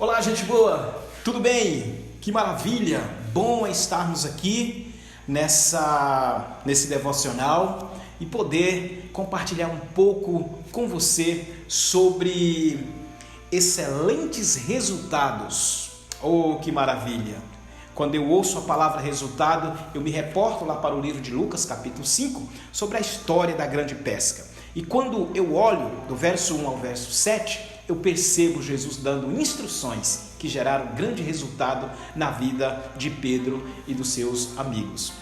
Olá, gente boa, tudo bem? Que maravilha, bom é estarmos aqui nesse devocional e poder compartilhar um pouco com você sobre excelentes resultados. Oh, que maravilha! Quando eu ouço a palavra resultado, eu me reporto lá para o livro de Lucas, capítulo 5, sobre a história da grande pesca. E quando eu olho do verso 1 ao verso 7, eu percebo Jesus dando instruções que geraram grande resultado na vida de Pedro e dos seus amigos.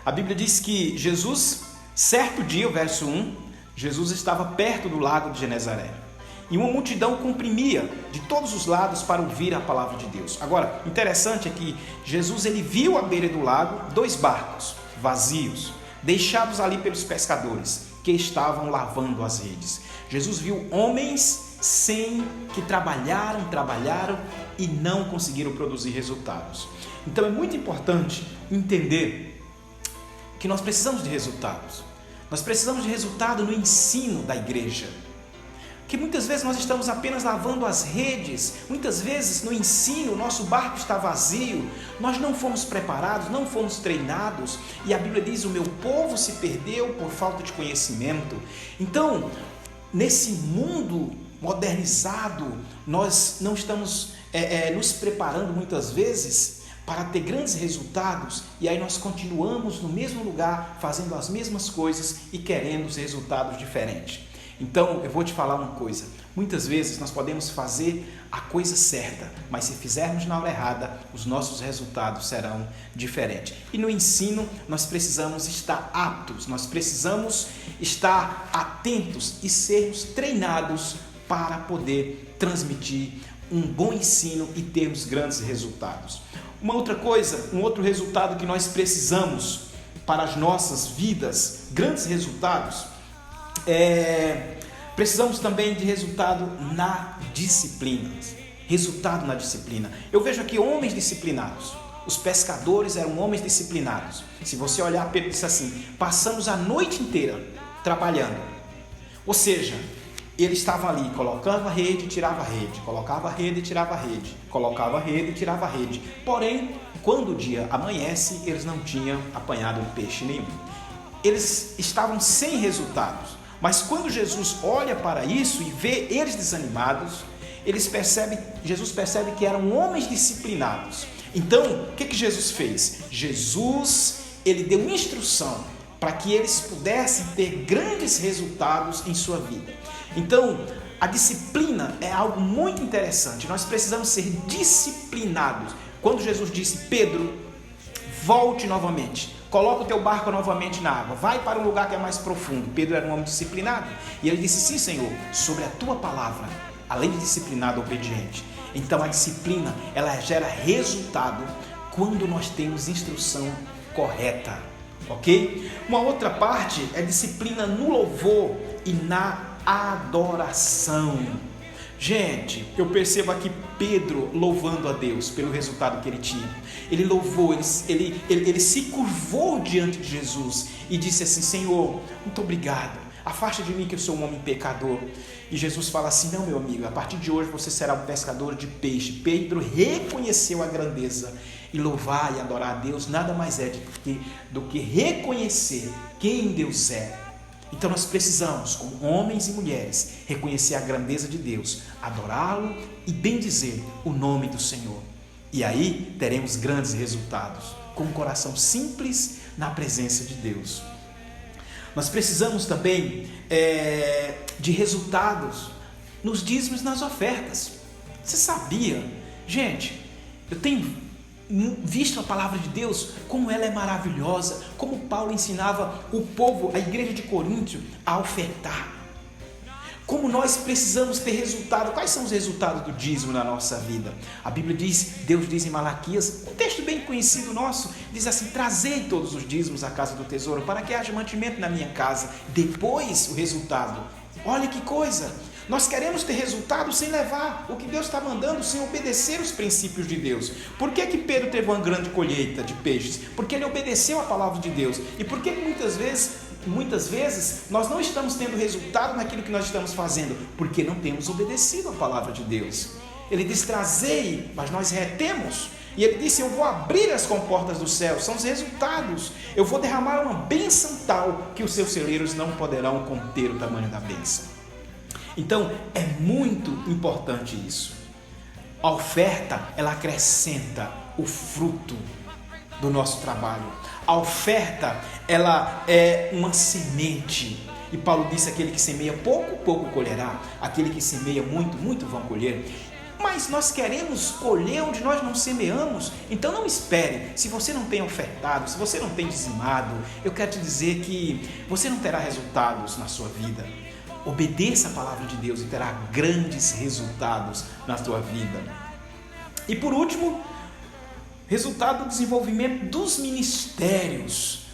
A Bíblia diz que Jesus, certo dia, o verso 1, Jesus estava perto do lago de Genezaré. E uma multidão comprimia de todos os lados para ouvir a palavra de Deus. Agora, interessante é que Jesus ele viu à beira do lago 2 barcos vazios, deixados ali pelos pescadores, que estavam lavando as redes. Jesus viu homens que trabalharam e não conseguiram produzir resultados. Então é muito importante entender que nós precisamos de resultados. Nós precisamos de resultado no ensino da igreja. Que muitas vezes nós estamos apenas lavando as redes, muitas vezes no ensino o nosso barco está vazio, nós não fomos preparados, não fomos treinados, e a Bíblia diz: o meu povo se perdeu por falta de conhecimento. Então, nesse mundo modernizado, nós não estamos nos preparando muitas vezes para ter grandes resultados, e aí nós continuamos no mesmo lugar, fazendo as mesmas coisas e querendo resultados diferentes. Então, eu vou te falar uma coisa, muitas vezes nós podemos fazer a coisa certa, mas se fizermos na hora errada, os nossos resultados serão diferentes. E no ensino, nós precisamos estar aptos, nós precisamos estar atentos e sermos treinados para poder transmitir um bom ensino e termos grandes resultados. Uma outra coisa, um outro resultado que nós precisamos para as nossas vidas, grandes resultados, precisamos também de resultado na disciplina. Resultado na disciplina. Eu vejo aqui homens disciplinados. Os pescadores eram homens disciplinados. Se você olhar, Pedro disse assim: passamos a noite inteira trabalhando. Ou seja, eles estavam ali, colocava a rede e tirava a rede, colocava a rede e tirava a rede, colocava a rede e tirava a rede. Porém, quando o dia amanhece, eles não tinham apanhado peixe nenhum. Eles estavam sem resultados. Mas quando Jesus olha para isso e vê eles desanimados, Jesus percebe que eram homens disciplinados. Então, o que Jesus fez? Jesus, ele deu instrução para que eles pudessem ter grandes resultados em sua vida. Então, a disciplina é algo muito interessante. Nós precisamos ser disciplinados. Quando Jesus disse: Pedro, volte novamente, coloca o teu barco novamente na água, vai para um lugar que é mais profundo. Pedro era um homem disciplinado e ele disse: sim, Senhor, sobre a tua palavra, além de disciplinado, obediente. Então a disciplina, ela gera resultado quando nós temos instrução correta, ok? Uma outra parte é disciplina no louvor e na adoração. Gente, eu percebo aqui Pedro louvando a Deus pelo resultado que ele tinha. Ele louvou, ele se curvou diante de Jesus e disse assim: Senhor, muito obrigado, afasta de mim que eu sou um homem pecador. E Jesus fala assim: não, meu amigo, a partir de hoje você será um pescador de peixe. Pedro reconheceu a grandeza, e louvar e adorar a Deus nada mais é do que reconhecer quem Deus é. Então nós precisamos, como homens e mulheres, reconhecer a grandeza de Deus, adorá-lo e bendizer o nome do Senhor. E aí teremos grandes resultados, com um coração simples na presença de Deus. Nós precisamos também de resultados nos dízimos e nas ofertas. Você sabia? Gente, eu tenho visto a palavra de Deus, como ela é maravilhosa, como Paulo ensinava o povo, a igreja de Coríntio, a ofertar. Como nós precisamos ter resultado. Quais são os resultados do dízimo na nossa vida? A Bíblia diz, Deus diz em Malaquias, um texto bem conhecido nosso, diz assim: trazei todos os dízimos à casa do tesouro, para que haja mantimento na minha casa. Depois o resultado. Olha que coisa! Nós queremos ter resultado sem levar o que Deus está mandando, sem obedecer os princípios de Deus. Por que Pedro teve uma grande colheita de peixes? Porque ele obedeceu a palavra de Deus. E por que muitas vezes muitas vezes nós não estamos tendo resultado naquilo que nós estamos fazendo, porque não temos obedecido a palavra de Deus. Ele diz: trazei, mas nós retemos. E ele disse: eu vou abrir as comportas do céu. São os resultados. Eu vou derramar uma bênção tal que os seus celeiros não poderão conter o tamanho da bênção. Então é muito importante isso. A oferta, ela acrescenta o fruto do nosso trabalho. A oferta, ela é uma semente. E Paulo disse: aquele que semeia pouco, pouco colherá. Aquele que semeia muito, muito vão colher. Mas nós queremos colher onde nós não semeamos. Então não espere. Se você não tem ofertado, se você não tem dizimado, eu quero te dizer que você não terá resultados na sua vida. Obedeça a palavra de Deus e terá grandes resultados na sua vida. E por último, resultado do desenvolvimento dos ministérios.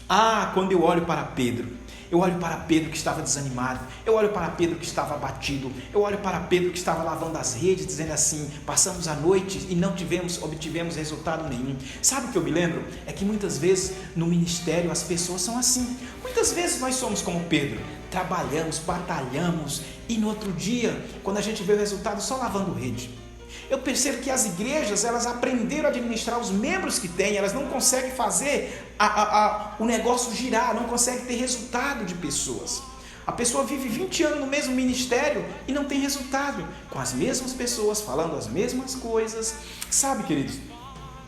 Quando eu olho para Pedro, eu olho para Pedro que estava desanimado, eu olho para Pedro que estava abatido, eu olho para Pedro que estava lavando as redes, dizendo assim: passamos a noite e não obtivemos resultado nenhum. Sabe o que eu me lembro? É que muitas vezes no ministério as pessoas são assim. Muitas vezes nós somos como Pedro, trabalhamos, batalhamos e no outro dia, quando a gente vê o resultado, só lavando rede. Eu percebo que as igrejas, elas aprenderam a administrar os membros que têm, elas não conseguem fazer o negócio girar, não conseguem ter resultado de pessoas. A pessoa vive 20 anos no mesmo ministério e não tem resultado, com as mesmas pessoas, falando as mesmas coisas, sabe, queridos?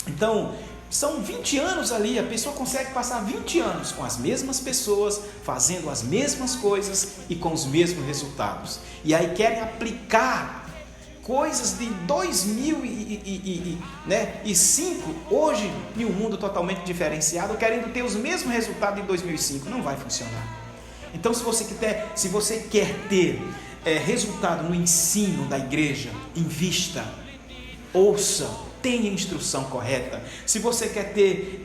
Então, são 20 anos ali, a pessoa consegue passar 20 anos com as mesmas pessoas, fazendo as mesmas coisas e com os mesmos resultados. E aí querem aplicar coisas de 2005, hoje, em um mundo totalmente diferenciado, querendo ter os mesmos resultados de 2005. Não vai funcionar. Então, se você quer ter resultado no ensino da igreja, invista, ouça, tenha a instrução correta. Se você quer ter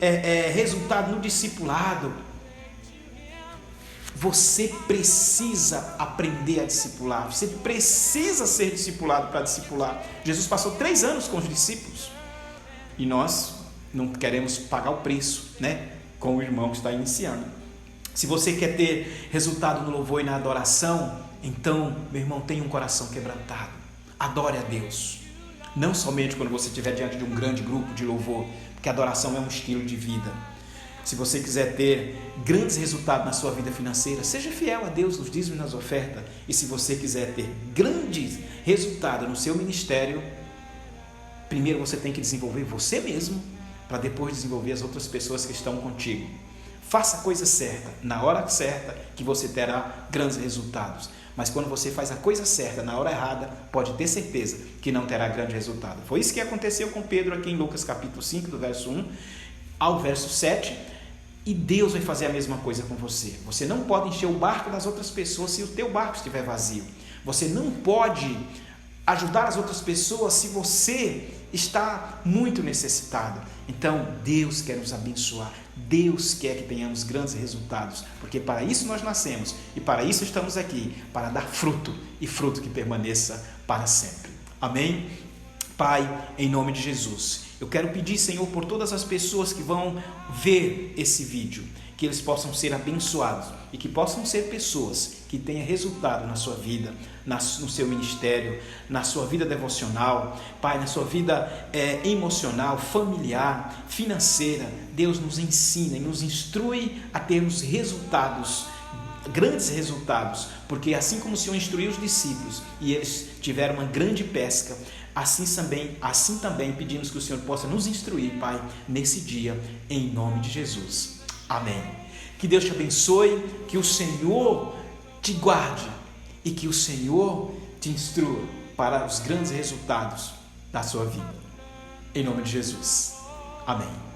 resultado no discipulado, você precisa aprender a discipular, você precisa ser discipulado para discipular. Jesus passou 3 anos com os discípulos e nós não queremos pagar o preço, com o irmão que está iniciando. Se você quer ter resultado no louvor e na adoração, então, meu irmão, tenha um coração quebrantado, adore a Deus, não somente quando você estiver diante de um grande grupo de louvor, porque a adoração é um estilo de vida. Se você quiser ter grandes resultados na sua vida financeira, seja fiel a Deus nos dízimos e nas ofertas. E se você quiser ter grandes resultados no seu ministério, primeiro você tem que desenvolver você mesmo, para depois desenvolver as outras pessoas que estão contigo. Faça a coisa certa, na hora certa, que você terá grandes resultados. Mas quando você faz a coisa certa na hora errada, pode ter certeza que não terá grande resultado. Foi isso que aconteceu com Pedro aqui em Lucas capítulo 5, do verso 1 ao verso 7. E Deus vai fazer a mesma coisa com você. Você não pode encher o barco das outras pessoas se o teu barco estiver vazio. Você não pode ajudar as outras pessoas se você está muito necessitado. Então, Deus quer nos abençoar. Deus quer que tenhamos grandes resultados, porque para isso nós nascemos e para isso estamos aqui, para dar fruto e fruto que permaneça para sempre. Amém? Pai, em nome de Jesus, eu quero pedir, Senhor, por todas as pessoas que vão ver esse vídeo, que eles possam ser abençoados e que possam ser pessoas que tenham resultado na sua vida, no seu ministério, na sua vida devocional, Pai, na sua vida emocional, familiar, financeira. Deus nos ensina e nos instrui a termos resultados, grandes resultados, porque assim como o Senhor instruiu os discípulos e eles tiveram uma grande pesca, assim também pedimos que o Senhor possa nos instruir, Pai, nesse dia, em nome de Jesus. Amém. Que Deus te abençoe, que o Senhor te guarde e que o Senhor te instrua para os grandes resultados da sua vida. Em nome de Jesus. Amém.